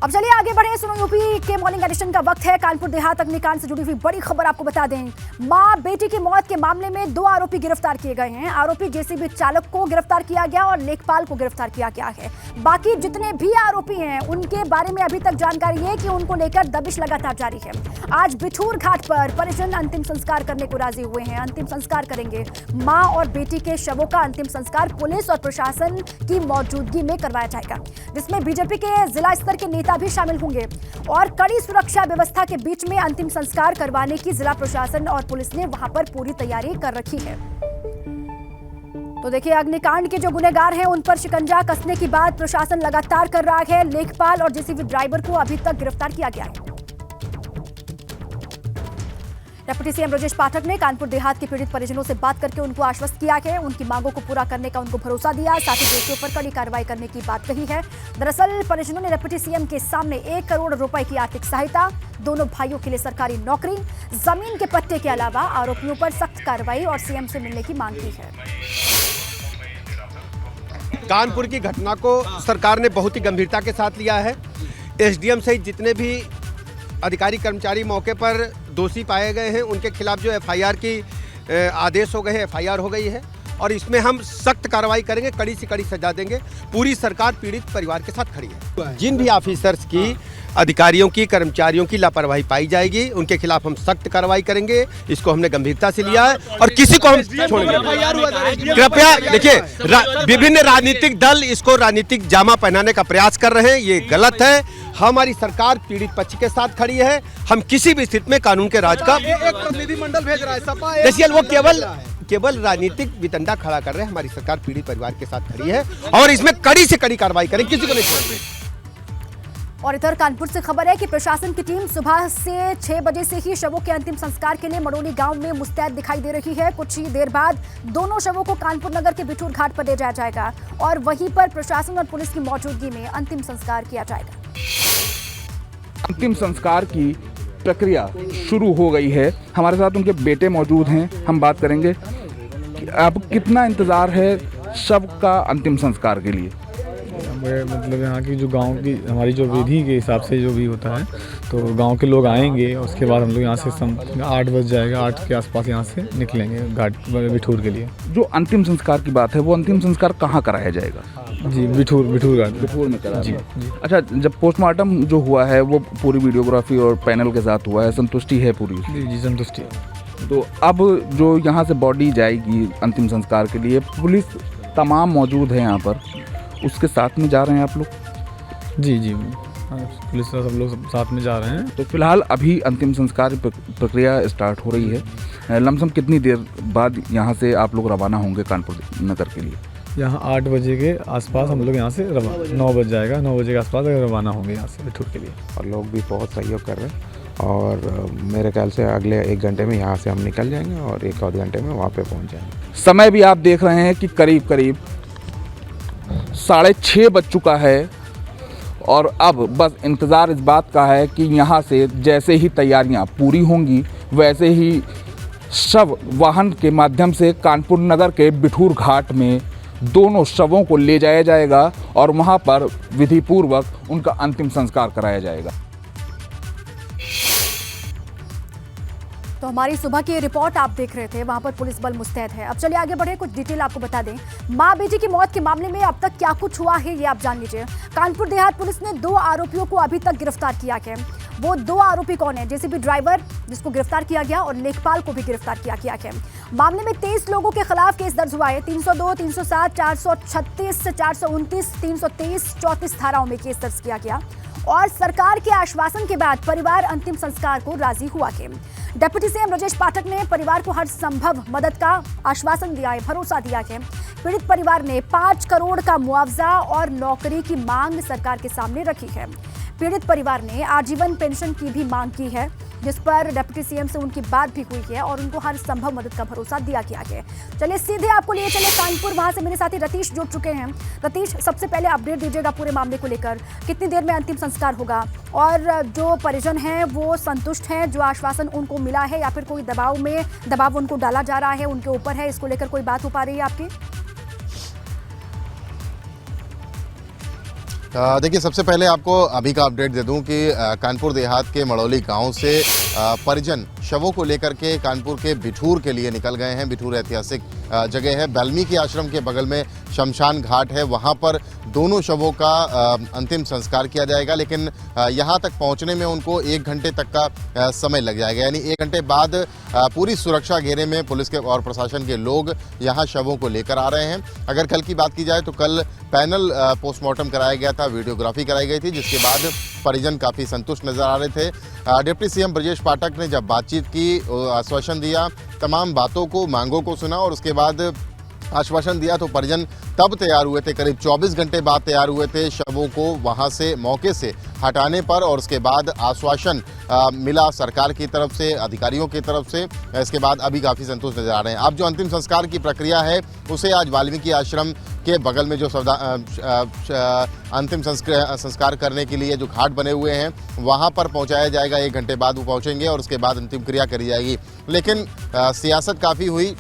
अब चलिए आगे बढ़े। सुनो यूपी के मॉर्निंग एडिशन का वक्त है। कानपुर देहात अग्निकांड से जुड़ी हुई बड़ी खबर आपको बता दें। मां बेटी की मौत के मामले में 2 आरोपी गिरफ्तार किए गए हैं। आरोपी जेसीबी चालक को गिरफ्तार किया गया और लेखपाल को गिरफ्तार किया गया है। बाकी जितने भी आरोपी हैं उनके बारे में अभी तक जानकारी है कि उनको लेकर दबिश लगातार जारी है। आज बिठूर घाट पर परिजन अंतिम संस्कार करने को राजी हुए हैं। अंतिम संस्कार करेंगे। मां और बेटी के शवों का अंतिम संस्कार पुलिस और प्रशासन की मौजूदगी में करवाया जाएगा, जिसमें बीजेपी के जिला स्तर के नेता भी शामिल होंगे। और कड़ी सुरक्षा व्यवस्था के बीच में अंतिम संस्कार करवाने की जिला प्रशासन और पुलिस ने वहां पर पूरी तैयारी कर रखी है। तो देखिए, अग्निकांड के जो गुनहगार हैं उन पर शिकंजा कसने की बात प्रशासन लगातार कर रहा है। लेखपाल और जेसीबी ड्राइवर को अभी तक गिरफ्तार किया गया है। डिप्टी सीएम ब्रजेश पाठक ने कानपुर देहात के पीड़ित परिजनों से बात करके उनको आश्वस्त किया है। उनकी मांगों को पूरा करने का उनको भरोसा दिया, साथ ही दोषियों पर कड़ी कार्रवाई करने की बात कही है। दरअसल परिजनों ने डिप्टी सीएम के सामने 1 करोड़ रुपए की आर्थिक सहायता, दोनों भाइयों के लिए सरकारी नौकरी, जमीन के पट्टे के अलावा आरोपियों पर सख्त कार्रवाई और सीएम से मिलने की मांग की है। कानपुर की घटना को सरकार ने बहुत ही गंभीरता के साथ लिया है। एसडीएम सहित जितने भी अधिकारी कर्मचारी मौके पर दोषी पाए गए हैं उनके खिलाफ जो एफआईआर की आदेश हो गए हैं, एफआईआर हो गई है और इसमें हम सख्त कार्रवाई करेंगे, कड़ी से कड़ी सजा देंगे। पूरी सरकार पीड़ित परिवार के साथ खड़ी है। जिन भी ऑफिसर्स की, अधिकारियों की, कर्मचारियों की लापरवाही पाई जाएगी उनके खिलाफ हम सख्त कार्रवाई करेंगे। इसको हमने गंभीरता से लिया है और किसी को हम छोड़ेंगे। कृपया देखिए, विभिन्न राजनीतिक दल इसको राजनीतिक जामा पहनाने का प्रयास कर रहे हैं, ये गलत है। हमारी सरकार पीड़ित पक्ष के साथ खड़ी है। हम किसी भी स्थिति में कानून के राज का एक प्रतिनिधिमंडल भेज रहा है सपा, देखिए वो केवल राजनीतिक वितंडा खड़ा कर रहे हैं। हमारी सरकार पीड़ित परिवार के साथ खड़ी है और इसमें कड़ी से कड़ी कार्रवाई करें, किसी को नहीं छोड़ेंगे। और इधर कानपुर से खबर है कि प्रशासन की टीम सुबह से 6 बजे से ही शवों के अंतिम संस्कार के लिए मड़ोली गांव में मुस्तैद दिखाई दे रही है। कुछ ही देर बाद दोनों शवों को कानपुर नगर के बिठूर घाट पर ले जाया जाएगा और वहीं पर प्रशासन और पुलिस की मौजूदगी में अंतिम संस्कार किया जाएगा। अंतिम संस्कार की प्रक्रिया शुरू हो गई है। हमारे साथ उनके बेटे मौजूद हैं, हम बात करेंगे कि अब कितना इंतजार है शव का अंतिम संस्कार के लिए। मतलब यहाँ की जो गांव की हमारी जो विधि के हिसाब से जो भी होता है, तो गांव के लोग आएंगे, उसके बाद हम लोग यहाँ से 8 बज जाएगा, 8 के आसपास यहाँ से निकलेंगे घाट बिठूर के लिए। जो अंतिम संस्कार की बात है वो अंतिम संस्कार कहाँ कराया जाएगा? जी बिठूर घाट, बिठूर में करा। जी। अच्छा, जब पोस्टमार्टम जो हुआ है वो पूरी वीडियोग्राफी और पैनल के साथ हुआ है, संतुष्टि है पूरी? जी संतुष्टि। तो अब जो यहाँ से बॉडी जाएगी अंतिम संस्कार के लिए, पुलिस तमाम मौजूद है यहाँ पर, उसके साथ में जा रहे हैं आप लोग? जी पुलिस सब लोग साथ में जा रहे हैं। तो फिलहाल अभी अंतिम संस्कार प्रक्रिया स्टार्ट हो रही है। लमसम कितनी देर बाद यहाँ से आप लोग रवाना होंगे कानपुर नगर के लिए? यहाँ 8 बजे के आसपास हम लोग यहाँ से 9 बज जाएगा, 9 बजे के आसपास रवाना होंगे यहाँ से बिठूर के लिए। और लोग भी बहुत सहयोग कर रहे हैं और मेरे ख्याल से अगले 1 घंटे में यहाँ से हम निकल जाएंगे और 1 आध घंटे में वहाँ पे पहुँच जाएंगे। समय भी आप देख रहे हैं कि करीब 6:30 बज चुका है और अब बस इंतज़ार इस बात का है कि यहाँ से जैसे ही तैयारियाँ पूरी होंगी वैसे ही शव वाहन के माध्यम से कानपुर नगर के बिठूर घाट में दोनों शवों को ले जाया जाएगा और वहाँ पर विधिपूर्वक उनका अंतिम संस्कार कराया जाएगा। तो हमारी सुबह की रिपोर्ट आप देख रहे थे, वहां पर पुलिस बल मुस्तैद है। अब चलिए आगे बढ़े, कुछ डिटेल आपको बता दें। मां बेटी की मौत के मामले में अब तक क्या कुछ हुआ है ये आप जान लीजिए। कानपुर देहात पुलिस ने 2 आरोपियों को अभी तक गिरफ्तार किया है। वो 2 आरोपी कौन है? जेसीबी ड्राइवर जिसको गिरफ्तार किया गया और लेखपाल को भी गिरफ्तार किया गया है। मामले में 23 लोगों के खिलाफ केस दर्ज हुआ है। 302, 307, 436, 429, 323, 34 धाराओं में केस दर्ज किया गया और सरकार के आश्वासन के बाद परिवार अंतिम संस्कार को राजी हुआ है। डिप्टी सीएम ब्रजेश पाठक ने परिवार को हर संभव मदद का आश्वासन दिया है, भरोसा दिया है। पीड़ित परिवार ने 5 करोड़ का मुआवजा और नौकरी की मांग सरकार के सामने रखी है। पीड़ित परिवार ने आजीवन पेंशन की भी मांग की है, जिस पर डिप्टी सीएम से उनकी बात भी हुई है और उनको हर संभव मदद का भरोसा दिया गया है। चलिए सीधे आपको लिए चले कानपुर, वहां से मेरे साथी रतीश जुड़ चुके हैं। रतीश, सबसे पहले अपडेट दीजिएगा पूरे मामले को लेकर, कितनी देर में अंतिम संस्कार होगा और जो परिजन हैं वो संतुष्ट हैं, जो आश्वासन उनको मिला है, या फिर कोई दबाव उनको डाला जा रहा है उनके ऊपर है, इसको लेकर कोई बात हो पा रही है आपकी? देखिए, सबसे पहले आपको अभी का अपडेट दे दूं कि कानपुर देहात के मड़ौली गांव से परिजन शवों को लेकर के कानपुर के बिठूर के लिए निकल गए हैं। बिठूर ऐतिहासिक जगह है, वाल्मीकि आश्रम के बगल में शमशान घाट है, वहां पर दोनों शवों का अंतिम संस्कार किया जाएगा। लेकिन यहां तक पहुंचने में उनको 1 घंटे तक का समय लग जाएगा, यानी 1 घंटे बाद पूरी सुरक्षा घेरे में पुलिस के और प्रशासन के लोग यहां शवों को लेकर आ रहे हैं। अगर कल की बात की जाए तो कल पैनल पोस्टमार्टम कराया गया था, वीडियोग्राफी कराई गई थी, जिसके बाद परिजन काफ़ी संतुष्ट नजर आ रहे थे। डिप्टी सीएम ब्रजेश पाठक ने जब बातचीत की, आश्वासन दिया, तमाम बातों को, मांगों को सुना और उसके बाद आश्वासन दिया तो परिजन तब तैयार हुए थे, करीब 24 घंटे बाद तैयार हुए थे शवों को वहां से मौके से हटाने पर। और उसके बाद आश्वासन मिला सरकार की तरफ से, अधिकारियों की तरफ से। इसके बाद अभी काफ़ी संतुष्ट नजर आ रहे हैं। अब जो अंतिम संस्कार की प्रक्रिया है उसे आज वाल्मीकि आश्रम के बगल में जो अंतिम संस्कार करने के लिए जो घाट बने हुए हैं वहां पर पहुंचाया जाएगा। 1 घंटे बाद वो पहुंचेंगे और उसके बाद अंतिम क्रिया करी जाएगी। लेकिन सियासत काफ़ी हुई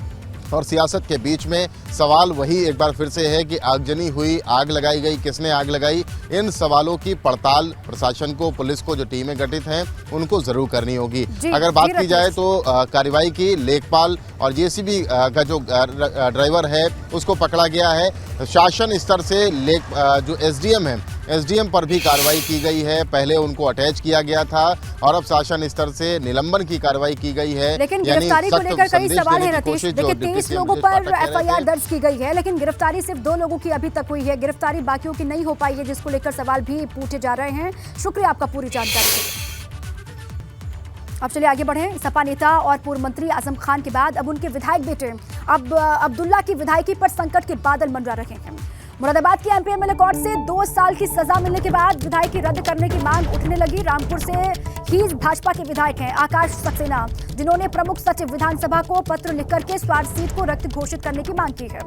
और सियासत के बीच में सवाल वही एक बार फिर से है कि आगजनी हुई, आग लगाई गई, किसने आग लगाई? इन सवालों की पड़ताल प्रशासन को, पुलिस को, जो टीमें गठित हैं उनको जरूर करनी होगी। अगर बात की जाए तो कार्रवाई की, लेखपाल और जेसीबी का जो ड्राइवर है उसको पकड़ा गया है। शासन स्तर से जो एसडीएम है, एसडीएम पर भी कार्रवाई की गई है। पहले उनको अटैच किया गया था और अब शासन स्तर से निलंबन की कार्रवाई की गई है। लेकिन गिरफ्तारी को लेकर कई सवाल है रतीश। देखिए, 23 लोगों पर एफआईआर दर्ज की गई है, लेकिन गिरफ्तारी सिर्फ 2 लोगों की अभी तक हुई है। गिरफ्तारी बाकियों की नहीं हो पाई है, जिसको लेकर सवाल भी पूछे जा रहे हैं। शुक्रिया आपका पूरी जानकारी के लिए। अब चलिए आगे बढ़े। सपा नेता और पूर्व मंत्री आजम खान के बाद अब उनके विधायक बेटे अब अब्दुल्ला की विधायकी पर संकट के बादल मंडरा रहे हैं। मुरादाबाद की एमपी एमएलए कोर्ट से 2 साल की सजा मिलने के बाद विधायकी रद्द करने की मांग उठने लगी। रामपुर से ही भाजपा के विधायक हैं आकाश सक्सेना, जिन्होंने प्रमुख सचिव विधानसभा को पत्र लिखकर के स्वार सीट को रद्द घोषित करने की मांग की है।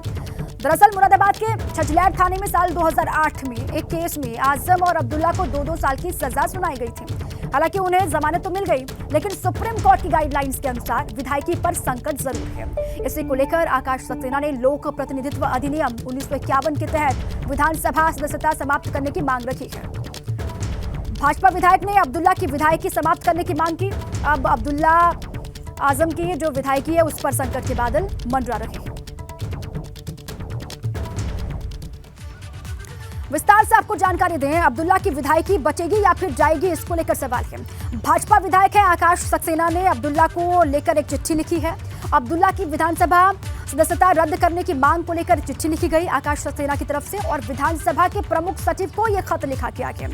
दरअसल मुरादाबाद के छजलैट थाने में साल 2008 में एक केस में आजम और अब्दुल्ला को 2-2 साल की सजा सुनाई गई थी। हालांकि उन्हें जमानत तो मिल गई, लेकिन सुप्रीम कोर्ट की गाइडलाइंस के अनुसार विधायकी पर संकट जरूर है। इसी को लेकर आकाश सक्सेना ने लोक प्रतिनिधित्व अधिनियम 1951 के तहत विधानसभा सदस्यता समाप्त करने की मांग रखी है। भाजपा विधायक ने अब्दुल्ला की विधायकी समाप्त करने की मांग की। अब अब्दुल्ला आजम की जो विधायकी है उस पर संकट के बादल मंडरा रहे हैं। विस्तार से आपको जानकारी दें, अब्दुल्ला की विधायकी बचेगी या फिर जाएगी, इसको लेकर सवाल है। भाजपा विधायक है आकाश सक्सेना ने अब्दुल्ला को लेकर एक चिट्ठी लिखी है। अब्दुल्ला की विधानसभा सदस्यता रद्द करने की मांग को लेकर चिट्ठी लिखी गई आकाश सक्सेना की तरफ से और विधानसभा के प्रमुख सचिव को यह खत लिखा गया है।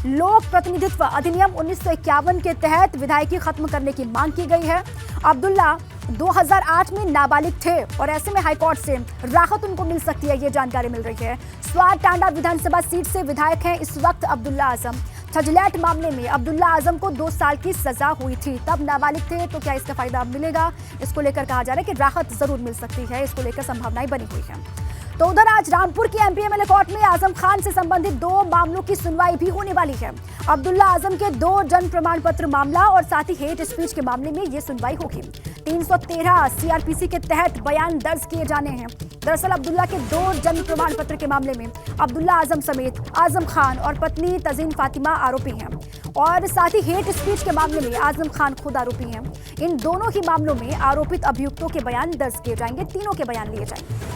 लोक प्रतिनिधित्व अधिनियम 1951 के तहत विधायकी खत्म करने की मांग की गई है। अब्दुल्ला 2008 में नाबालिग थे और ऐसे में हाईकोर्ट से राहत उनको मिल सकती है, ये जानकारी मिल रही है। स्वार टांडा विधानसभा सीट से विधायक हैं इस वक्त अब्दुल्ला आजम। छजलैट मामले में अब्दुल्ला आजम को 2 साल की सजा हुई थी, तब नाबालिग थे, तो क्या इसका फायदा अब मिलेगा? इसको लेकर कहा जा रहा है कि राहत जरूर मिल सकती है, इसको लेकर संभावनाएं बनी हुई है। तो उधर आज रामपुर की एमपी एमएलए कोर्ट में आजम खान से संबंधित 2 मामलों की सुनवाई भी होने वाली है। अब्दुल्ला आजम के 2 जन्म प्रमाण पत्र मामला और साथ ही हेट स्पीच के मामले में ये सुनवाई होगी। 313 सीआरपीसी के तहत बयान दर्ज किए जाने हैं। दरअसल अब्दुल्ला के 2 जन्म प्रमाण पत्र के मामले में अब्दुल्ला आजम समेत आजम खान और पत्नी तजीन फातिमा आरोपी हैं और साथ ही हेट स्पीच के मामले में आजम खान खुद आरोपी हैं। इन दोनों ही मामलों में आरोपित अभियुक्तों के बयान दर्ज किए जाएंगे, तीनों के बयान लिए जाएंगे।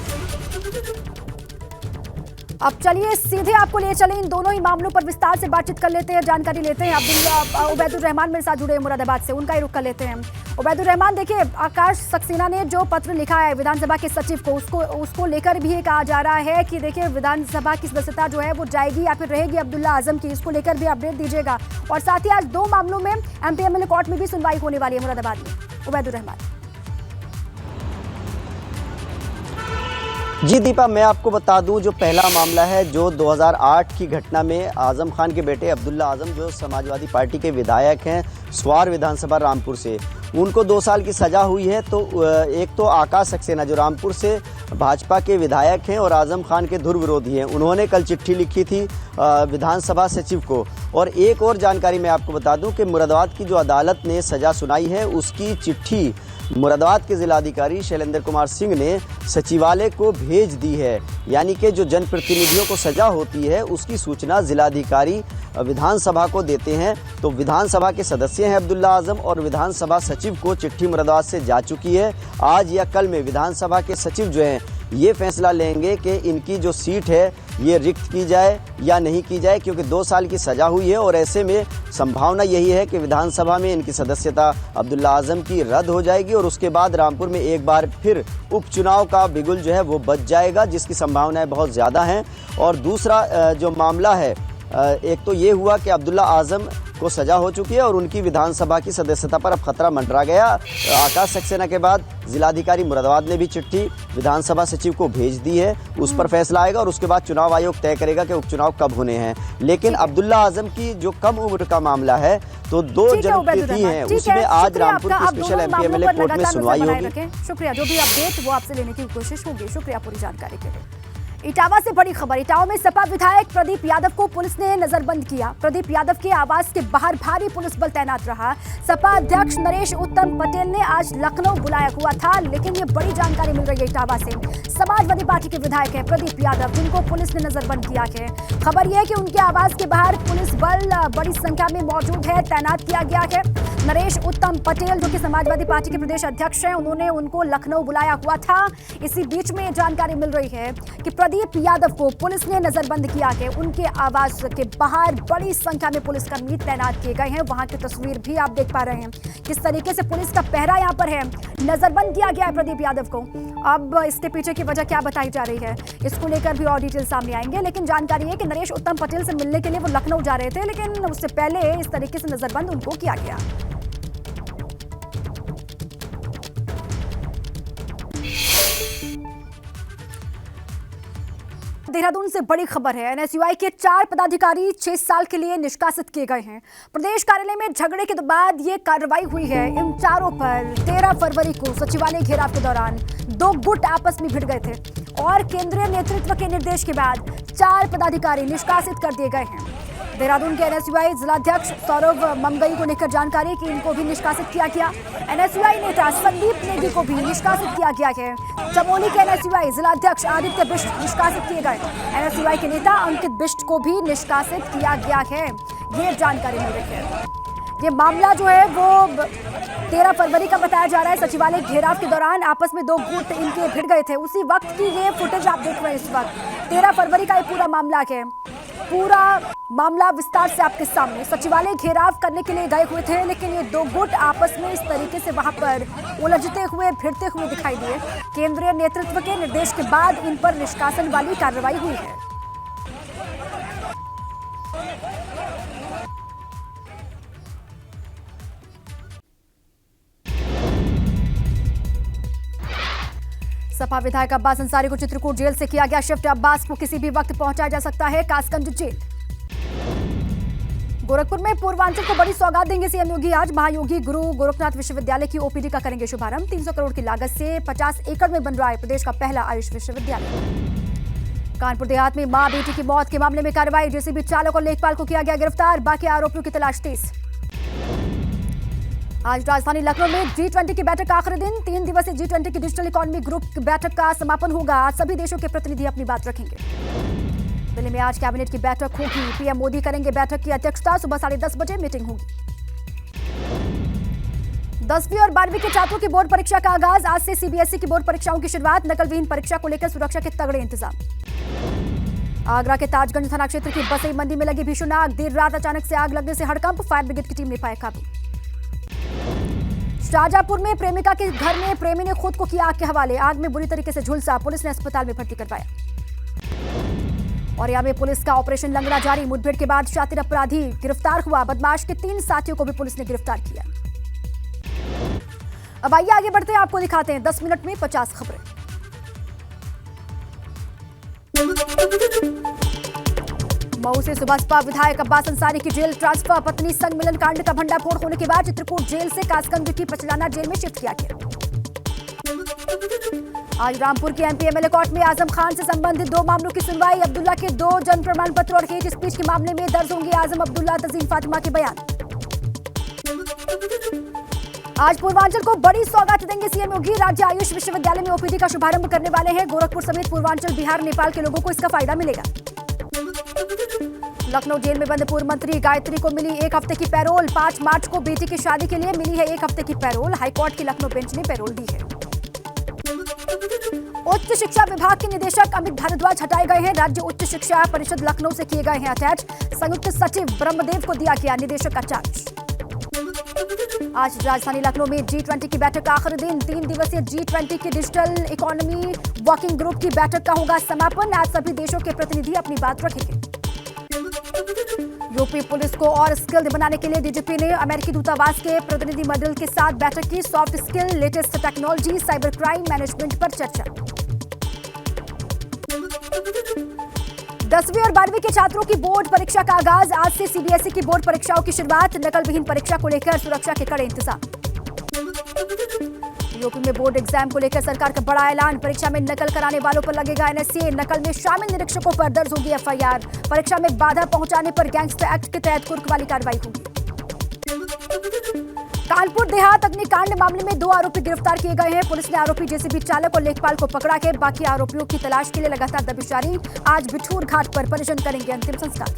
अब चलिए सीधे आपको ले चले इन दोनों ही मामलों पर विस्तार से बातचीत कर लेते हैं, जानकारी लेते हैं। अब्दुल्ला उबैदुर रहमान मेरे साथ जुड़े हैं मुरादाबाद से, उनका ही रुख कर लेते हैं। उबैदुर रहमान, देखिए आकाश सक्सेना ने जो पत्र लिखा है विधानसभा के सचिव को, उसको लेकर भी ये कहा जा रहा है कि देखिए विधानसभा की सदस्यता जो है वो जाएगी या फिर रहेगी अब्दुल्ला आजम की, इसको लेकर भी अपडेट दीजिएगा। और साथ ही आज 2 मामलों में एमपी एमएलए कोर्ट में भी सुनवाई होने वाली है मुरादाबाद में। उबैदुर रहमान। जी दीपा, मैं आपको बता दूं जो पहला मामला है जो 2008 की घटना में आजम खान के बेटे अब्दुल्ला आजम जो समाजवादी पार्टी के विधायक हैं स्वार विधानसभा रामपुर से, उनको 2 साल की सज़ा हुई है। तो एक तो आकाश सक्सेना जो रामपुर से भाजपा के विधायक हैं और आजम खान के धुर विरोधी हैं, उन्होंने कल चिट्ठी लिखी थी विधानसभा सचिव को और एक और जानकारी मैं आपको बता दूं कि मुरादाबाद की जो अदालत ने सज़ा सुनाई है उसकी चिट्ठी मुरादाबाद के जिलाधिकारी शैलेंद्र कुमार सिंह ने सचिवालय को भेज दी है। यानी कि जो जनप्रतिनिधियों को सज़ा होती है उसकी सूचना जिलाधिकारी विधानसभा को देते हैं। तो विधानसभा के सदस्य हैं अब्दुल्ला आजम और विधानसभा सचिव को चिट्ठी मुरादाबाद से जा चुकी है। आज या कल में विधानसभा के सचिव जो हैं ये फैसला लेंगे कि इनकी जो सीट है ये रिक्त की जाए या नहीं की जाए, क्योंकि 2 साल की सज़ा हुई है और ऐसे में संभावना यही है कि विधानसभा में इनकी सदस्यता अब्दुल्ला आजम की रद्द हो जाएगी और उसके बाद रामपुर में एक बार फिर उपचुनाव का बिगुल जो है वो बच जाएगा, जिसकी संभावनाएं बहुत ज़्यादा हैं। और दूसरा जो मामला है, एक तो ये हुआ कि अब्दुल्ला आजम को सज़ा हो चुकी है और उनकी विधानसभा की सदस्यता पर अब खतरा मंडरा गया। आकाश सक्सेना के बाद जिलाधिकारी मुरादाबाद ने भी चिट्ठी विधानसभा सचिव को भेज दी है, उस पर फैसला आएगा और उसके बाद चुनाव आयोग तय करेगा कि उपचुनाव कब होने हैं। लेकिन अब्दुल्ला आजम की जो कम उम्र का मामला है, तो 2 जनप्रतिनिधि हैं, उसमें आज रामपुर की स्पेशल एमपीएमएलए कोर्ट में सुनवाई होगी। शुक्रिया, जो भी अपडेट वो आपसे लेने की कोशिश होगी। शुक्रिया पूरी जानकारी के लिए। इटावा से बड़ी खबर। इटावा में सपा विधायक प्रदीप यादव को पुलिस ने नजरबंद किया। प्रदीप यादव के आवास के बाहर भारी पुलिस बल तैनात रहा। सपा अध्यक्ष नरेश उत्तम पटेल ने आज लखनऊ बुलाया हुआ था, लेकिन ये बड़ी जानकारी मिल रही है इटावा से। समाजवादी पार्टी के विधायक है प्रदीप यादव, जिनको पुलिस ने नजरबंद किया है। खबर यह है कि उनके आवास के बाहर पुलिस बल बड़ी संख्या में मौजूद है, तैनात किया गया है। नरेश उत्तम पटेल, जो कि समाजवादी पार्टी के प्रदेश अध्यक्ष हैं, उन्होंने उनको लखनऊ बुलाया हुआ था। इसी बीच में जानकारी मिल रही है कि प्रदीप यादव को पुलिस ने नजरबंद किया है। उनके आवास के बाहर बड़ी संख्या में पुलिसकर्मी तैनात किए गए हैं। वहां की तस्वीर भी आप देख पा रहे हैं किस तरीके से पुलिस का पहरा यहां पर है। नजरबंद किया गया है प्रदीप यादव को। अब इसके पीछे की वजह क्या बताई जा रही है, इसको लेकर भी और डिटेल सामने आएंगे। लेकिन जानकारी है कि नरेश उत्तम पटेल से मिलने के लिए वो लखनऊ जा रहे थे, लेकिन उससे पहले इस तरीके से नजरबंद उनको किया गया। देहरादून से बड़ी खबर है। एनएसयूआई के 4 पदाधिकारी 6 साल के लिए निष्कासित किए गए हैं। प्रदेश कार्यालय में झगड़े के बाद ये कार्रवाई हुई है। इन चारों पर 13 फरवरी को सचिवालय घेराव के दौरान 2 गुट आपस में भिड़ गए थे और केंद्रीय नेतृत्व के निर्देश के बाद 4 पदाधिकारी निष्कासित कर दिए गए हैं। देहरादून के एनएसयूआई जिलाध्यक्ष सौरभ ममगई को लेकर जानकारी कि इनको भी निष्कासित किया गया। एनएसयूआई नेता संदीप नेगी को भी निष्कासित किया गया है। चमोली के एनएसयूआई जिलाध्यक्ष आदित्य बिष्ट निष्कासित किए गए। एनएसयूआई के नेता अंकित बिष्ट को भी निष्कासित किया गया है। ये जानकारी मिल रही है। ये मामला जो है वो 13 फरवरी का बताया जा रहा है। सचिवालय घेराव के दौरान आपस में 2 गुट इनके भिड़ गए थे। उसी वक्त की ये फुटेज आप देख रहे हैं इस वक्त। 13 फरवरी का ये पूरा मामला है। पूरा मामला विस्तार से आपके सामने। सचिवालय घेराव करने के लिए गए हुए थे, लेकिन ये 2 गुट आपस में इस तरीके से वहां पर उलझते हुए भिड़ते हुए दिखाई दिए। केंद्रीय नेतृत्व के निर्देश के बाद इन पर निष्कासन वाली कार्रवाई हुई है। सपा विधायक अब्बास अंसारी को चित्रकूट जेल से किया गया शिफ्ट। अब्बास को किसी भी वक्त पहुंचाया जा सकता है कासगंज जेल। गोरखपुर में पूर्वांचल को बड़ी सौगात देंगे सीएम योगी। आज महायोगी गुरु गोरखनाथ विश्वविद्यालय की ओपीडी का करेंगे शुभारंभ। 300 करोड़ की लागत से 50 एकड़ में बन रहा है प्रदेश का पहला आयुष विश्वविद्यालय। कानपुर देहात में मां बेटी की मौत के मामले में कार्रवाई। जेसीबी चालक और लेखपाल को किया गया गिरफ्तार। बाकी आरोपियों की तलाश तेज। आज राजधानी लखनऊ में G20 की बैठक का आखिरी दिन। 3 दिवसीय G20 की डिजिटल इकोनॉमी ग्रुप की बैठक का समापन होगा। आज सभी देशों के प्रतिनिधि अपनी बात रखेंगे। दिल्ली में आज कैबिनेट की बैठक होगी। पीएम मोदी करेंगे बैठक की अध्यक्षता। सुबह 10:30 बजे मीटिंग होगी। 10वीं और 12वीं के छात्रों की बोर्ड परीक्षा का आगाज। आज से सीबीएसई की बोर्ड परीक्षाओं की शुरुआत। नकलविहीन परीक्षा को लेकर सुरक्षा के तगड़े इंतजाम। आगरा के ताजगंज थाना क्षेत्र की बसई मंडी में लगी भीषण आग। देर रात अचानक से आग लगने से हड़कंप। फायर ब्रिगेड की टीम ने पाया काबू। शाहजहांपुर में प्रेमिका के घर में प्रेमी ने खुद को किया आग के हवाले। आग में बुरी तरीके से झुलसा। पुलिस ने अस्पताल में भर्ती करवाया। और यहाँ में पुलिस का ऑपरेशन लंगड़ा जारी। मुठभेड़ के बाद शातिर अपराधी गिरफ्तार हुआ। बदमाश के 3 साथियों को भी पुलिस ने गिरफ्तार किया। अब आइए आगे बढ़ते हैं, आपको दिखाते हैं 10 मिनट में 50 खबरें। मऊ से बसपा विधायक अब्बास अंसारी की जेल ट्रांसफर। पत्नी संग मिलन कांड का भंडाफोड़ होने के बाद चित्रकूट जेल से कासगंज की पचलाना जेल में शिफ्ट किया गया। आज रामपुर के एमपी एमएलए कोर्ट में आजम खान से संबंधित 2 मामलों की सुनवाई। अब्दुल्ला के 2 जन्म प्रमाण पत्र और हेट स्पीच के मामले में दर्ज होंगे आजम, अब्दुल्ला, तजीन फातिमा के बयान। आज पूर्वांचल को बड़ी सौगात देंगे सीएम योगी। राज्य आयुष विश्वविद्यालय में ओपीडी का शुभारंभ करने वाले हैं। गोरखपुर समेत पूर्वांचल, बिहार, नेपाल के लोगों को इसका फायदा मिलेगा। लखनऊ जेल में बंद पूर्व मंत्री गायत्री को मिली 1 हफ्ते की पैरोल। 5 मार्च को बेटी की शादी के लिए मिली है 1 हफ्ते की पैरोल। हाईकोर्ट की लखनऊ बेंच ने पैरोल दी है। उच्च शिक्षा विभाग के निदेशक अमित भारद्वाज हटाए गए हैं। राज्य उच्च शिक्षा परिषद लखनऊ से किए गए हैं अटैच। संयुक्त सचिव ब्रह्मदेव को दिया गया निदेशक का चार्ज। आज राजधानी लखनऊ में G20 की बैठक का आखिरी दिन। 3 दिवसीय G20 की डिजिटल इकोनॉमी वर्किंग ग्रुप की बैठक का होगा समापन। आज सभी देशों के प्रतिनिधि अपनी बात रखेंगे। यूपी पुलिस को और स्किल्ड बनाने के लिए डीजीपी ने अमेरिकी दूतावास के प्रतिनिधि मंडल के साथ बैठक की। Soft skill, latest technology, cyber crime management पर चर्चा। 10वीं और 12वीं के छात्रों की बोर्ड परीक्षा का आगाज। आज से सीबीएसई की बोर्ड परीक्षाओं की शुरुआत। नकल विहीन परीक्षा को लेकर सुरक्षा के कड़े इंतजाम। यूपी में बोर्ड एग्जाम को लेकर सरकार का बड़ा ऐलान। परीक्षा में नकल कराने वालों पर लगेगा एनएसए। नकल में शामिल निरीक्षकों पर दर्ज होगी एफआईआर। परीक्षा में बाधा पहुंचाने पर गैंगस्टर एक्ट के तहत कुर्क वाली कार्रवाई होगी। कानपुर देहात अग्निकांड मामले में 2 आरोपी गिरफ्तार किए गए हैं। पुलिस ने आरोपी जेसीबी चालक और लेखपाल को पकड़ा है। बाकी आरोपियों की तलाश के लिए लगातार दबिश जारी। आज बिठूर घाट पर परिजन करेंगे अंतिम संस्कार।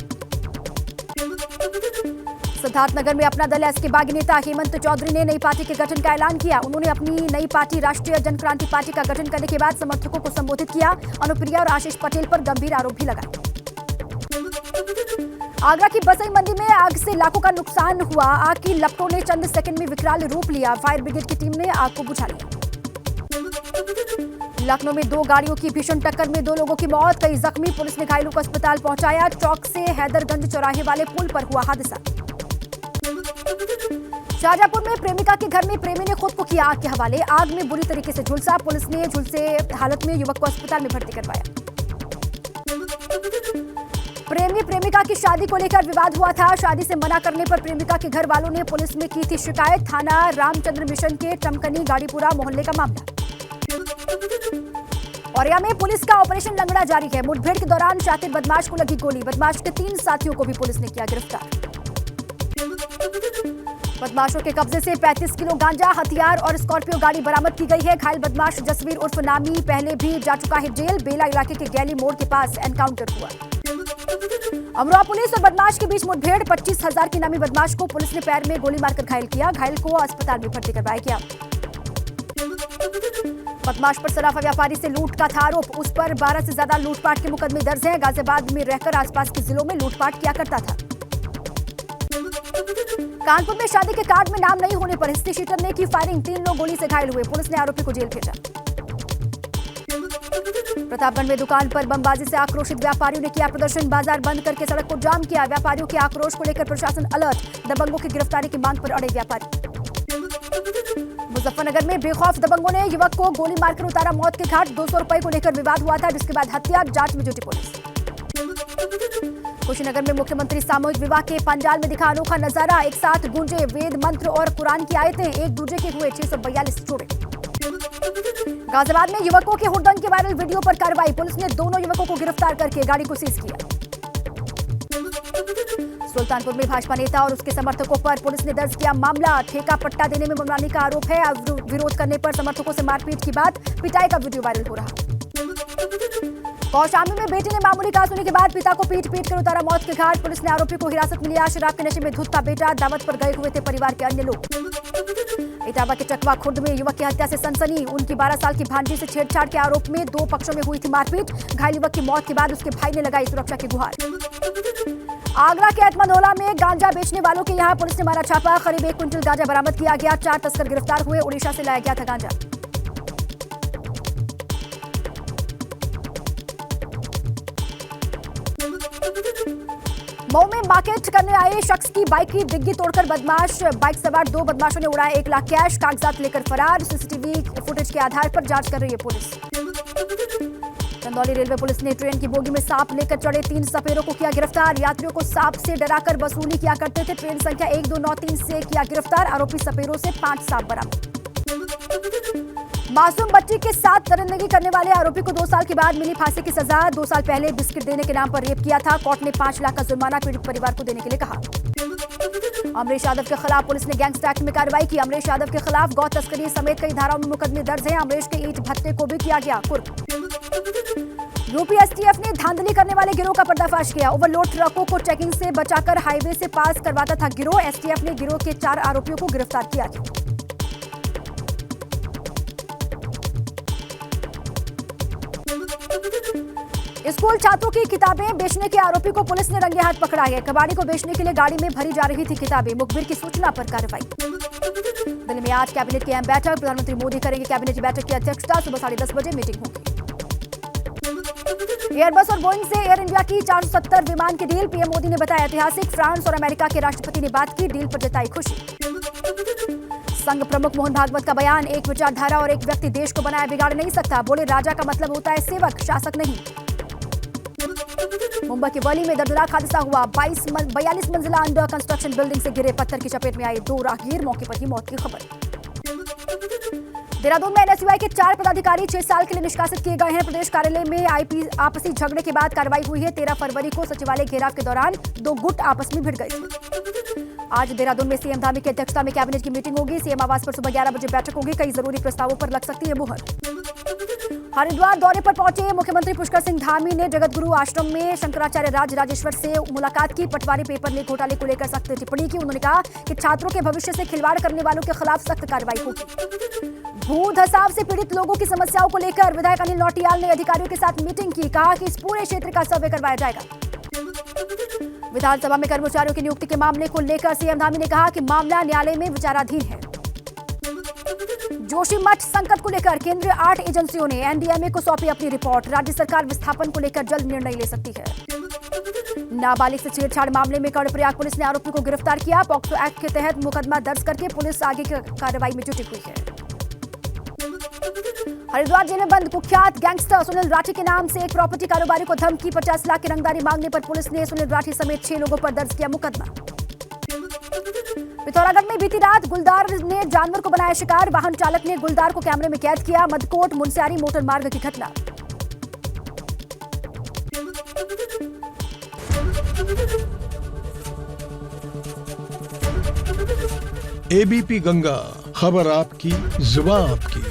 सिद्धार्थनगर में अपना दल एस के बागी नेता हेमंत चौधरी ने नई पार्टी के गठन का ऐलान किया। उन्होंने अपनी नई पार्टी राष्ट्रीय जनक्रांति पार्टी का गठन करने के बाद समर्थकों को संबोधित किया। अनुप्रिया और आशीष पटेल पर गंभीर आरोप भी लगाए। आगरा की बसई मंडी में आग से लाखों का नुकसान हुआ। आग की लपटों ने चंद सेकंड में विकराल रूप लिया। फायर ब्रिगेड की टीम ने आग को बुझा लिया। लखनऊ में 2 गाड़ियों की भीषण टक्कर में 2 लोगों की मौत, कई जख्मी। पुलिस ने घायलों को अस्पताल पहुंचाया। चौक से हैदरगंज चौराहे वाले पुल पर हुआ हादसा। शाहजहांपुर में प्रेमिका के घर में प्रेमी ने खुद को किया आग के हवाले। आग में बुरी तरीके से झुलसा। पुलिस ने झुलसे हालत में युवक को अस्पताल में भर्ती करवाया। प्रेमी प्रेमिका की शादी को लेकर विवाद हुआ था। शादी से मना करने पर प्रेमिका के घर वालों ने पुलिस में की थी शिकायत। थाना रामचंद्र मिशन के टमकनी गाड़ीपुरा मोहल्ले का मामला। औरैया में पुलिस का ऑपरेशन लंगड़ा जारी है। मुठभेड़ के दौरान शातिर बदमाश को लगी गोली। बदमाश के 3 साथियों को भी पुलिस ने किया गिरफ्तार। बदमाशों के कब्जे से 35 किलो गांजा, हथियार और स्कॉर्पियो गाड़ी बरामद की गई है। घायल बदमाश जसवीर उर्फ नामी पहले भी जा चुका है जेल। बेला इलाके के गैली मोड़ के पास एनकाउंटर हुआ। अमरोहा पुलिस और बदमाश के बीच मुठभेड़। 25,000 की नामी बदमाश को पुलिस ने पैर में गोली मारकर घायल किया। घायल को अस्पताल में भर्ती करवाया गया। बदमाश पर सराफा व्यापारी से लूट का था आरोप। उस पर 12 से ज्यादा लूटपाट के मुकदमे दर्ज हैं। गाजियाबाद में रहकर आसपास के जिलों में लूटपाट किया करता था। कानपुर में शादी के कार्ड में नाम नहीं होने पर हिस्ट्री शीटर ने की फायरिंग। 3 लोग गोली से घायल हुए। पुलिस ने आरोपी को जेल भेजा। प्रतापगढ़ में दुकान पर बमबाजी से आक्रोशित व्यापारियों ने किया प्रदर्शन। बाजार बंद करके सड़क को जाम किया। व्यापारियों के आक्रोश को लेकर प्रशासन अलर्ट। दबंगों की गिरफ्तारी की मांग पर अड़े व्यापारी। मुजफ्फरनगर में बेखौफ दबंगों ने युवक को गोली मारकर उतारा मौत के घाट। 200 रुपए को लेकर विवाद हुआ था, जिसके बाद हत्या। जांच में जुटी पुलिस। कुशीनगर में मुख्यमंत्री सामूहिक विवाह के पंडाल में दिखा अनोखा नजारा। एक साथ गूंजे वेद मंत्र और कुरान की आयतें। एक दूजे के हुए 642 जोड़े। गाजियाबाद में युवकों के हुड़दंग के वायरल वीडियो पर कार्रवाई। पुलिस ने दोनों युवकों को गिरफ्तार करके गाड़ी को सीज किया। सुल्तानपुर में भाजपा नेता और उसके समर्थकों पर पुलिस ने दर्ज किया मामला। ठेका पट्टा देने में मनमानी का आरोप है। विरोध करने पर समर्थकों से मारपीट की बात। पिटाई का वीडियो वायरल हो रहा। कौशाम्बी में बेटे ने मामूली कहा सुनने के बाद पिता को पीट कर उतारा मौत के घाट। पुलिस ने आरोपी को हिरासत में लिया। शराब के नशे में धुत था बेटा। दावत पर गए हुए थे परिवार के अन्य लोग। इटावा के चकवा खुर्द में युवक की हत्या से सनसनी। उनकी 12 साल की भांजी से छेड़छाड़ के आरोप में 2 पक्षों में हुई थी मारपीट। घायल युवक की मौत के बाद उसके भाई ने लगाई सुरक्षा की गुहार। आगरा के एतमदोला में गांजा बेचने वालों के यहां पुलिस ने मारा छापा। करीब 1 क्विंटल गांजा बरामद किया गया। 4 तस्कर गिरफ्तार हुए। उड़ीसा से लाया गया था गांजा। मऊ में मार्केट करने आए शख्स की बाइक की डिग्गी तोड़कर बदमाश। बाइक सवार 2 बदमाशों ने उड़ाया 1 लाख कैश। कागजात लेकर फरार। सीसीटीवी फुटेज के आधार पर जांच कर रही है पुलिस। चंदौली रेलवे पुलिस ने ट्रेन की बोगी में सांप लेकर चढ़े 3 सपेरों को किया गिरफ्तार। यात्रियों को सांप से डराकर वसूली किया करते थे। ट्रेन संख्या 1293 से किया गिरफ्तार। आरोपी सपेरों से 5 सांप बरामद। मासूम बच्ची के साथ दरिंदगी करने वाले आरोपी को 2 साल के बाद मिली फांसी की सजा। 2 साल पहले बिस्किट देने के नाम पर रेप किया था। कोर्ट ने 5 लाख का जुर्माना पीड़ित परिवार को देने के लिए कहा। अमरीश यादव के खिलाफ पुलिस ने गैंगस्टर एक्ट में कार्रवाई की। अमरीश यादव के खिलाफ गौ तस्करी समेत कई धाराओं में मुकदमे दर्ज हैं। अमरीश के ईंट भट्टे को भी किया गया कुर्क। यूपी एसटीएफ ने धांधली करने वाले गिरोह का पर्दाफाश किया। ओवरलोड ट्रकों को चेकिंग से बचाकर हाईवे से पास करवाता था गिरोह। एसटीएफ ने गिरोह के 4 आरोपियों को गिरफ्तार किया। स्कूल छात्रों की किताबें बेचने के आरोपी को पुलिस ने रंगे हाथ पकड़ा है। कबाड़ी को बेचने के लिए गाड़ी में भरी जा रही थी किताबें। मुखबिर की सूचना पर कार्रवाई। दिल्ली में आज कैबिनेट की अहम बैठक। प्रधानमंत्री मोदी करेंगे कैबिनेट की बैठक की अध्यक्षता। सुबह 10:30 बजे मीटिंग होगी। एयरबस और बोइंग से एयर इंडिया की 470 विमान की डील। पीएम मोदी ने बताया ऐतिहासिक। फ्रांस और अमेरिका के राष्ट्रपति ने बात की। डील पर जताई खुशी। संघ प्रमुख मोहन भागवत का बयान। एक विचारधारा और एक व्यक्ति देश को बनाए बिगाड़ नहीं सकता। बोले राजा का मतलब होता है सेवक, शासक नहीं। मुंबई के वर्ली में दर्दनाक हादसा हुआ। 42 मंजिला अंडर कंस्ट्रक्शन बिल्डिंग से गिरे पत्थर की चपेट में आए 2 राहगीर। मौके पर ही मौत की खबर। देहरादून में एनएसयूआई के 4 पदाधिकारी 6 साल के लिए निष्कासित किए गए हैं। प्रदेश कार्यालय में आपसी झगड़े के बाद कार्रवाई हुई है। 13 फरवरी को सचिवालय घेराव के दौरान 2 गुट आपस में भिड़ गए थे। आज देहरादून में सीएम धामी की अध्यक्षता में कैबिनेट की मीटिंग होगी। सीएम आवास पर सुबह 11 बजे बैठक होगी। कई जरूरी प्रस्तावों पर लग सकती है मुहर। हरिद्वार दौरे पर पहुंचे मुख्यमंत्री पुष्कर सिंह धामी ने जगतगुरु आश्रम में शंकराचार्य राजेश्वर से मुलाकात की। पटवारी पेपर लीक घोटाले को लेकर सख्त टिप्पणी की। उन्होंने कहा कि छात्रों के भविष्य से खिलवाड़ करने वालों के खिलाफ सख्त कार्रवाई होगी। भू धसाव से पीड़ित लोगों की समस्याओं को लेकर विधायक अनिल नौटियाल ने अधिकारियों के साथ मीटिंग की। कहा कि इस पूरे क्षेत्र का सर्वे करवाया जाएगा। विधानसभा में कर्मचारियों की नियुक्ति के मामले को लेकर सीएम धामी ने कहा कि मामला न्यायालय में विचाराधीन है। जोशीमठ संकट को लेकर केंद्रीय 8 एजेंसियों ने एनडीएमए को सौंपी अपनी रिपोर्ट। राज्य सरकार विस्थापन को लेकर जल्द निर्णय ले सकती है। नाबालिग से छेड़छाड़ मामले में कर्णप्रयाग पुलिस ने आरोपी को गिरफ्तार किया। पॉक्सो एक्ट के तहत मुकदमा दर्ज करके पुलिस आगे की कार्रवाई में जुटी हुई है। हरिद्वार जेल में बंद कुख्यात गैंगस्टर सुनील राठी के नाम से एक प्रॉपर्टी कारोबारी को धमकी। 50 लाख की रंगदारी मांगने पर पुलिस ने सुनील राठी समेत 6 लोगों पर दर्ज किया मुकदमा। पिथौरागढ़ में बीती रात गुलदार ने जानवर को बनाया शिकार। वाहन चालक ने गुलदार को कैमरे में कैद किया। मदकोट मुनस्यारी मोटर मार्ग की घटना। एबीपी गंगा, खबर आपकी, जुबान आपकी।